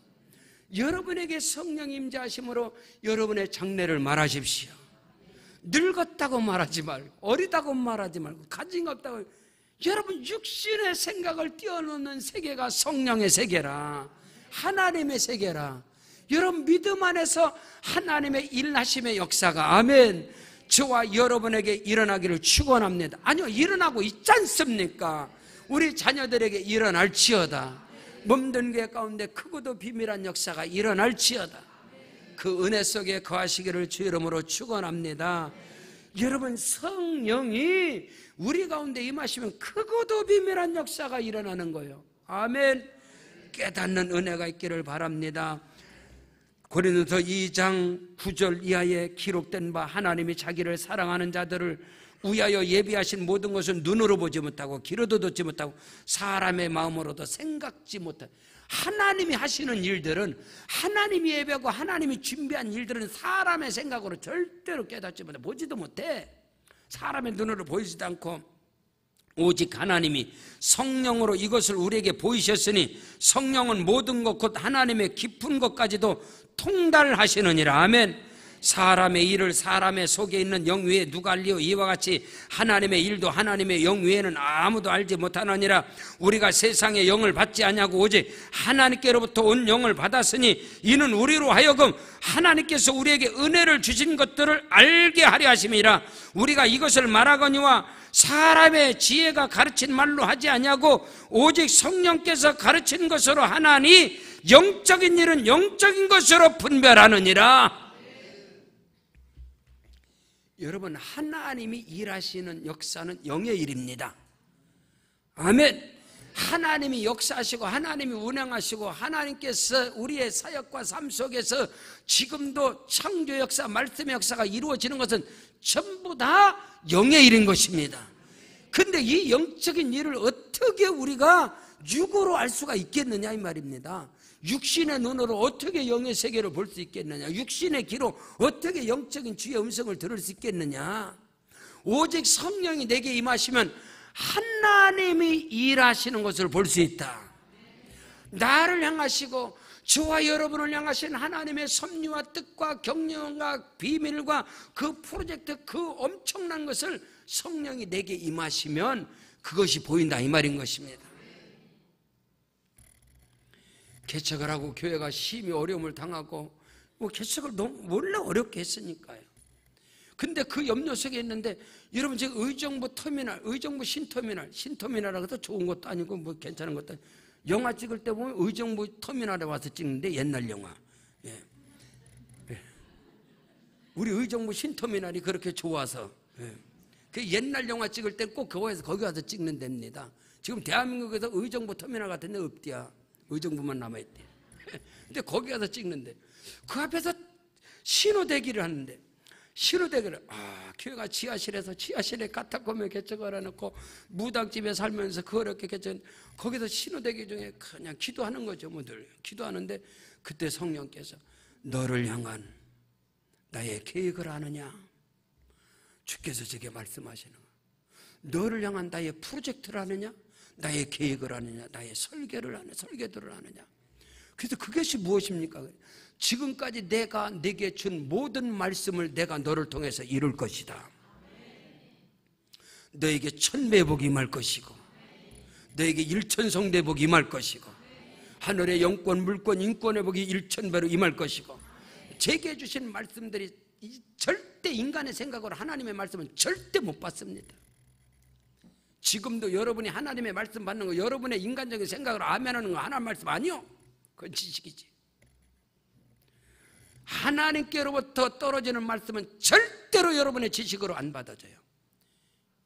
여러분에게 성령 임재하심으로 여러분의 장래를 말하십시오. 늙었다고 말하지 말고, 어리다고 말하지 말고, 가진 것 없다고. 여러분 육신의 생각을 뛰어넘는 세계가 성령의 세계라, 하나님의 세계라. 여러분 믿음 안에서 하나님의 일하심의 역사가, 아멘, 저와 여러분에게 일어나기를 축원합니다. 아니요, 일어나고 있지 않습니까? 우리 자녀들에게 일어날지어다. 몸든 게 가운데 크고도 비밀한 역사가 일어날지어다. 그 은혜 속에 거하시기를 주 이름으로 축원합니다. 여러분, 성령이 우리 가운데 임하시면 크고도 비밀한 역사가 일어나는 거예요. 아멘. 깨닫는 은혜가 있기를 바랍니다. 고린도서 2장 9절 이하에 기록된 바, 하나님이 자기를 사랑하는 자들을 위하여 예비하신 모든 것은 눈으로 보지 못하고 귀로도 듣지 못하고 사람의 마음으로도 생각지 못해. 하나님이 하시는 일들은, 하나님이 예배하고 하나님이 준비한 일들은 사람의 생각으로 절대로 깨닫지 못해, 보지도 못해. 사람의 눈으로 보이지도 않고 오직 하나님이 성령으로 이것을 우리에게 보이셨으니 성령은 모든 것 곧 하나님의 깊은 것까지도 통달하시느니라. 아멘. 사람의 일을 사람의 속에 있는 영 위에 누가 알리오? 이와 같이 하나님의 일도 하나님의 영 위에는 아무도 알지 못하느니라. 우리가 세상의 영을 받지 아니하고 오직 하나님께로부터 온 영을 받았으니 이는 우리로 하여금 하나님께서 우리에게 은혜를 주신 것들을 알게 하려 하심이라. 우리가 이것을 말하거니와 사람의 지혜가 가르친 말로 하지 아니하고 오직 성령께서 가르친 것으로 하나니 영적인 일은 영적인 것으로 분별하느니라. 여러분, 하나님이 일하시는 역사는 영의 일입니다. 아멘. 하나님이 역사하시고 하나님이 운행하시고 하나님께서 우리의 사역과 삶 속에서 지금도 창조 역사, 말씀의 역사가 이루어지는 것은 전부 다 영의 일인 것입니다. 근데 이 영적인 일을 어떻게 우리가 육으로 알 수가 있겠느냐 이 말입니다. 육신의 눈으로 어떻게 영의 세계를 볼 수 있겠느냐, 육신의 귀로 어떻게 영적인 주의 음성을 들을 수 있겠느냐. 오직 성령이 내게 임하시면 하나님이 일하시는 것을 볼 수 있다. 나를 향하시고 저와 여러분을 향하신 하나님의 섭리와 뜻과 경영과 비밀과 그 프로젝트, 그 엄청난 것을 성령이 내게 임하시면 그것이 보인다 이 말인 것입니다. 개척을 하고 교회가 심히 어려움을 당하고 개척을 너무 원래 어렵게 했으니까요. 근데 그 염려 속에 있는데 여러분 지금 의정부 터미널, 의정부 신터미널이라고 해서 좋은 것도 아니고 뭐 괜찮은 것도 아니고 영화 찍을 때 보면 의정부 터미널에 와서 찍는데 옛날 영화. 예. 예. 우리 의정부 신터미널이 그렇게 좋아서 예. 그 옛날 영화 찍을 때 꼭 거기 와서 찍는 데입니다. 지금 대한민국에서 의정부 터미널 같은 데 없디야. 의정부만 남아있대. 근데 거기 가서 찍는데 그 앞에서 신호대기를 하는데 신호대기를 교회가 지하실에 카타콤에 개척을 해놓고 무당집에 살면서 그 어렵게 개척, 거기서 신호대기 중에 그냥 기도하는 거죠. 늘 기도하는데 그때 성령께서 너를 향한 나의 계획을 아느냐, 주께서 제게 말씀하시는 거예요. 너를 향한 나의 프로젝트를 아느냐, 나의 계획을 아느냐, 나의 설계도를 아느냐. 그래서 그것이 무엇입니까? 지금까지 내가 네게 준 모든 말씀을 내가 너를 통해서 이룰 것이다. 너에게 천매복이 임할 것이고 너에게 일천성대복이 임할 것이고 하늘의 영권, 물권, 인권의 복이 일천배로 임할 것이고 제게 주신 말씀들이 절대 인간의 생각으로 하나님의 말씀은 절대 못 받습니다. 지금도 여러분이 하나님의 말씀 받는 거 여러분의 인간적인 생각으로 아멘하는 거 하나님 말씀 아니요. 그건 지식이지. 하나님께로부터 떨어지는 말씀은 절대로 여러분의 지식으로 안 받아져요.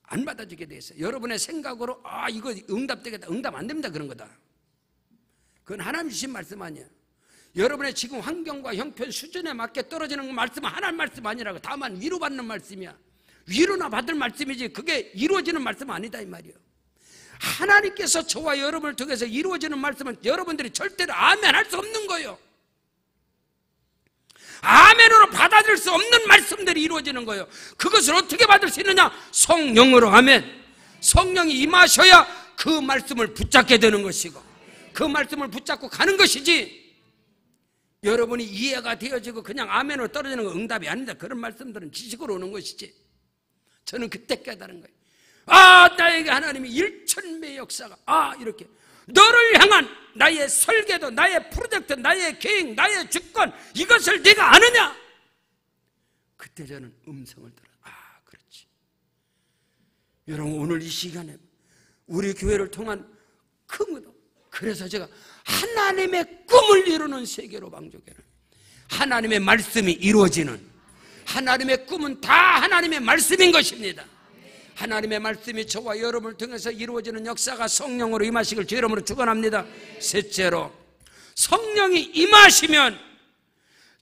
안 받아지게 돼 있어요. 여러분의 생각으로 이거 응답되겠다, 응답 안 됩니다. 그런 거다. 그건 하나님 주신 말씀 아니야. 여러분의 지금 환경과 형편 수준에 맞게 떨어지는 말씀은 하나님 말씀 아니라고. 다만 위로받는 말씀이야. 위로나 받을 말씀이지 그게 이루어지는 말씀 아니다 이 말이에요. 하나님께서 저와 여러분을 통해서 이루어지는 말씀은 여러분들이 절대로 아멘 할 수 없는 거예요. 아멘으로 받아들일 수 없는 말씀들이 이루어지는 거예요. 그것을 어떻게 받을 수 있느냐? 성령으로. 아멘. 성령이 임하셔야 그 말씀을 붙잡게 되는 것이고 그 말씀을 붙잡고 가는 것이지, 여러분이 이해가 되어지고 그냥 아멘으로 떨어지는 건 응답이 아닙니다. 그런 말씀들은 지식으로 오는 것이지. 저는 그때 깨달은 거예요. 나에게 하나님이 일천배의 역사가 이렇게 너를 향한 나의 설계도, 나의 프로젝트, 나의 계획, 나의 주권, 이것을 네가 아느냐? 그때 저는 음성을 들어요. 그렇지. 여러분 오늘 이 시간에 우리 교회를 통한 큰 의도, 그래서 제가 하나님의 꿈을 이루는 세계로 방족해는 하나님의 말씀이 이루어지는, 하나님의 꿈은 다 하나님의 말씀인 것입니다. 하나님의 말씀이 저와 여러분을 통해서 이루어지는 역사가 성령으로 임하시길 주 이름으로 축원합니다. 셋째로, 성령이 임하시면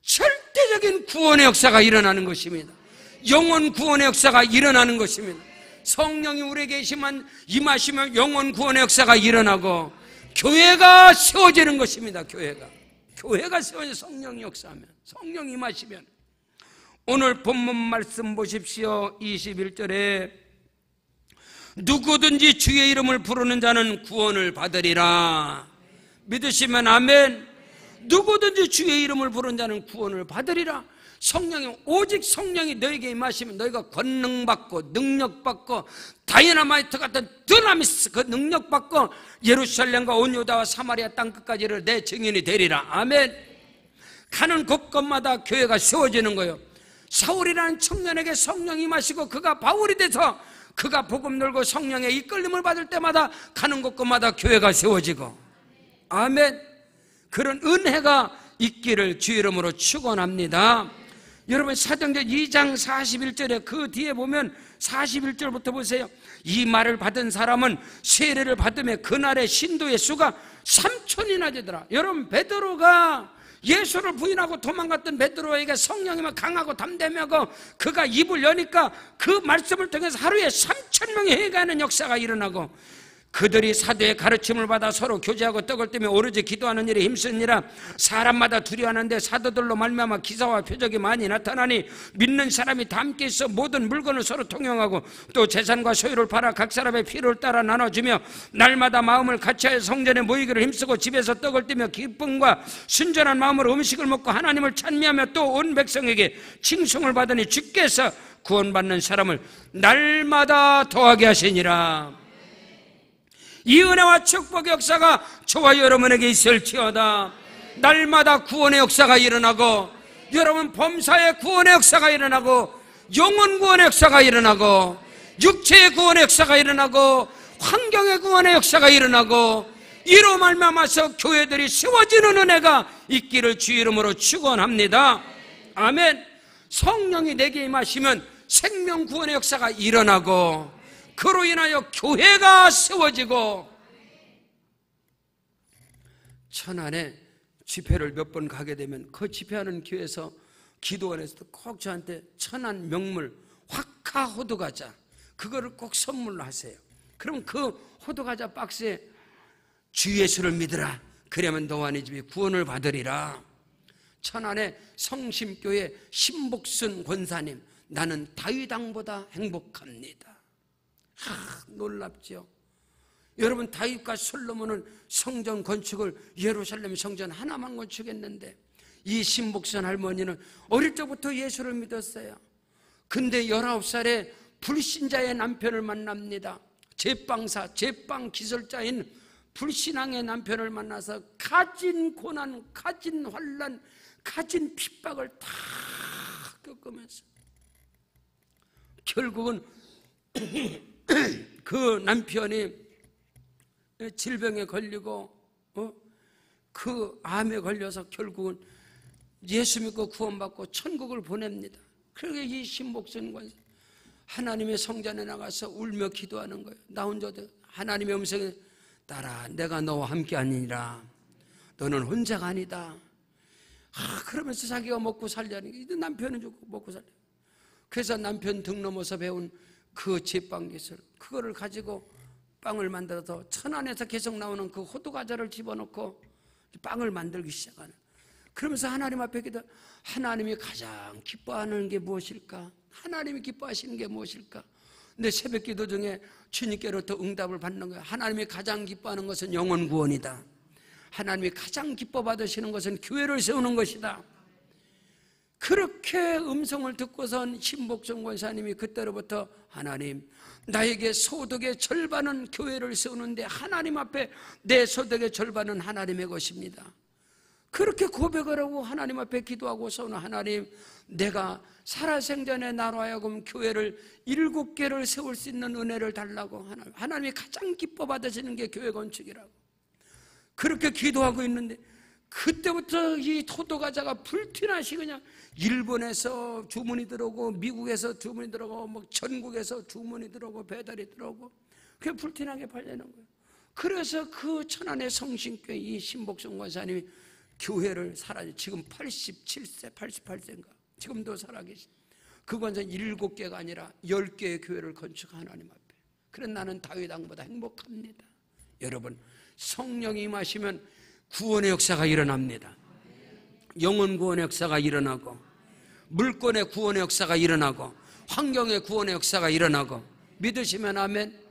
절대적인 구원의 역사가 일어나는 것입니다. 영혼 구원의 역사가 일어나는 것입니다. 성령이 우리에게 임하시면 영혼 구원의 역사가 일어나고 교회가 세워지는 것입니다. 교회가 세워져 성령이 역사하면, 성령이 임하시면. 오늘 본문 말씀 보십시오. 21절에 누구든지 주의 이름을 부르는 자는 구원을 받으리라. 믿으시면 아멘. 누구든지 주의 이름을 부르는 자는 구원을 받으리라. 성령이, 오직 성령이 너에게 임하시면 너희가 권능받고 능력받고 다이너마이트 같은 드라미스 그 능력받고 예루살렘과 온 유다와 사마리아 땅끝까지를 내 증인이 되리라. 아멘. 가는 곳곳마다 교회가 세워지는 거예요. 사울이라는 청년에게 성령이 임하시고 그가 바울이 돼서 그가 복음 들고 성령의 이끌림을 받을 때마다 가는 곳곳마다 교회가 세워지고, 아멘. 그런 은혜가 있기를 주 이름으로 축원합니다. 여러분 사도행전 2장 41절에 그 뒤에 보면 41절부터 보세요. 이 말을 받은 사람은 세례를 받으며 그날의 신도의 수가 3,000이나 되더라. 여러분 베드로가 예수를 부인하고 도망갔던 베드로에게 성령이 강하고 담대하고 그가 입을 여니까 그 말씀을 통해서 하루에 3,000명이 회개하는 역사가 일어나고 그들이 사도의 가르침을 받아 서로 교제하고 떡을 떼며 오로지 기도하는 일에 힘쓰니라. 사람마다 두려워하는데 사도들로 말미암아 기사와 표적이 많이 나타나니 믿는 사람이 다 함께 있어 모든 물건을 서로 통용하고 또 재산과 소유를 팔아 각 사람의 필요를 따라 나눠주며 날마다 마음을 같이하여 성전에 모이기를 힘쓰고 집에서 떡을 떼며 기쁨과 순전한 마음으로 음식을 먹고 하나님을 찬미하며 또 온 백성에게 칭송을 받으니 주께서 구원받는 사람을 날마다 더하게 하시니라. 이 은혜와 축복의 역사가 저와 여러분에게 있을지어다. 날마다 구원의 역사가 일어나고 여러분 범사의 구원의 역사가 일어나고 영혼 구원의 역사가 일어나고 육체의 구원의 역사가 일어나고 환경의 구원의 역사가 일어나고 이로 말미암아서 교회들이 세워지는 은혜가 있기를 주 이름으로 축원합니다. 아멘. 성령이 내게 임하시면 생명 구원의 역사가 일어나고 그로 인하여 교회가 세워지고 천안에 집회를 몇 번 가게 되면 그 집회하는 교회에서 기도원에서도 꼭 저한테 천안 명물 화카 호두과자 그거를 꼭 선물로 하세요. 그럼 그 호두과자 박스에 주 예수를 믿으라. 그러면 너와 네 집이 구원을 받으리라. 천안의 성심교회 신복순 권사님, 나는 다윗왕보다 행복합니다. 놀랍죠. 여러분 다윗과 솔로몬은 성전 건축을 예루살렘 성전 하나만 건축했는데 이 신복선 할머니는 어릴 적부터 예수를 믿었어요. 근데 19살에 불신자의 남편을 만납니다. 제빵사, 제빵 기술자인 불신앙의 남편을 만나서 가진 고난, 가진 환난, 가진 핍박을 다 겪으면서 결국은 그 남편이 질병에 걸리고 그 암에 걸려서 결국은 예수 믿고 구원받고 천국을 보냅니다. 그러게 이 신복선 권사 하나님의 성전에 나가서 울며 기도하는 거예요. 나 혼자도 하나님의 음성에 따라 내가 너와 함께 아니니라. 너는 혼자가 아니다. 그러면서 자기가 먹고 살자는 게 남편은 죽고 먹고 살자. 그래서 남편 등 넘어서 배운 그 제빵 기술 그거를 가지고 빵을 만들어서 천안에서 계속 나오는 그 호두과자를 집어넣고 빵을 만들기 시작하는. 그러면서 하나님 앞에 기도, 하나님이 가장 기뻐하는 게 무엇일까? 하나님이 기뻐하시는 게 무엇일까? 근데 새벽 기도 중에 주님께로부터 응답을 받는 거예요. 하나님이 가장 기뻐하는 것은 영혼 구원이다. 하나님이 가장 기뻐 받으시는 것은 교회를 세우는 것이다. 그렇게 음성을 듣고선 신복선 권사님이 그때로부터 하나님, 나에게 소득의 절반은 교회를 세우는데 하나님 앞에 내 소득의 절반은 하나님의 것입니다. 그렇게 고백을 하고 하나님 앞에 기도하고서는 하나님, 내가 살아생전에 나로 하여금 교회를 7개를 세울 수 있는 은혜를 달라고 하나님이 가장 기뻐 받으시는 게 교회 건축이라고 그렇게 기도하고 있는데 그때부터 이 호두과자가 불티나시 그냥 일본에서 주문이 들어오고 미국에서 주문이 들어오고 뭐 전국에서 주문이 들어오고 배달이 들어오고 그게 불티나게 팔리는 거예요. 그래서 그 천안의 성신교회 이 신복선 권사님이 교회를 지금 87세 88세인가 지금도 살아계신 그 권사 7개가 아니라 10개의 교회를 건축한 하나님 앞에. 그래 나는 다윗왕보다 행복합니다. 여러분 성령이 임하시면 구원의 역사가 일어납니다. 영혼 구원의 역사가 일어나고 물권의 구원의 역사가 일어나고 환경의 구원의 역사가 일어나고 믿으시면 아멘.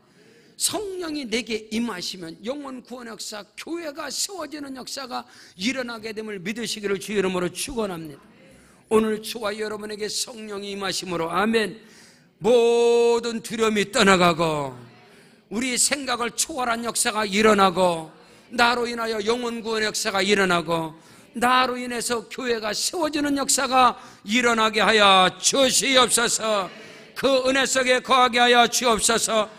성령이 내게 임하시면 영혼 구원의 역사, 교회가 세워지는 역사가 일어나게 됨을 믿으시기를 주 이름으로 축원합니다. 오늘 저와 여러분에게 성령이 임하심으로 아멘. 모든 두려움이 떠나가고 우리 생각을 초월한 역사가 일어나고 나로 인하여 영혼 구원의 역사가 일어나고 나로 인해서 교회가 세워지는 역사가 일어나게 하여 주시옵소서. 그 은혜 속에 거하게 하여 주옵소서.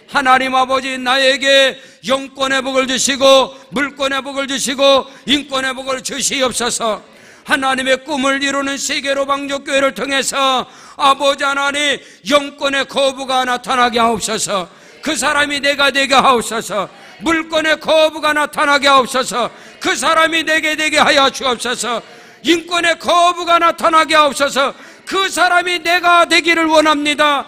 하나님 아버지, 나에게 영권의 복을 주시고 물권의 복을 주시고 인권의 복을 주시옵소서. 하나님의 꿈을 이루는 세계로 방족교회를 통해서 아버지 하나님 영권의 거부가 나타나게 하옵소서. 그 사람이 내가 되게 하옵소서. 물권의 거부가 나타나게 하옵소서. 그 사람이 내게 되게 하여 주옵소서. 인권의 거부가 나타나게 하옵소서. 그 사람이 내가 되기를 원합니다.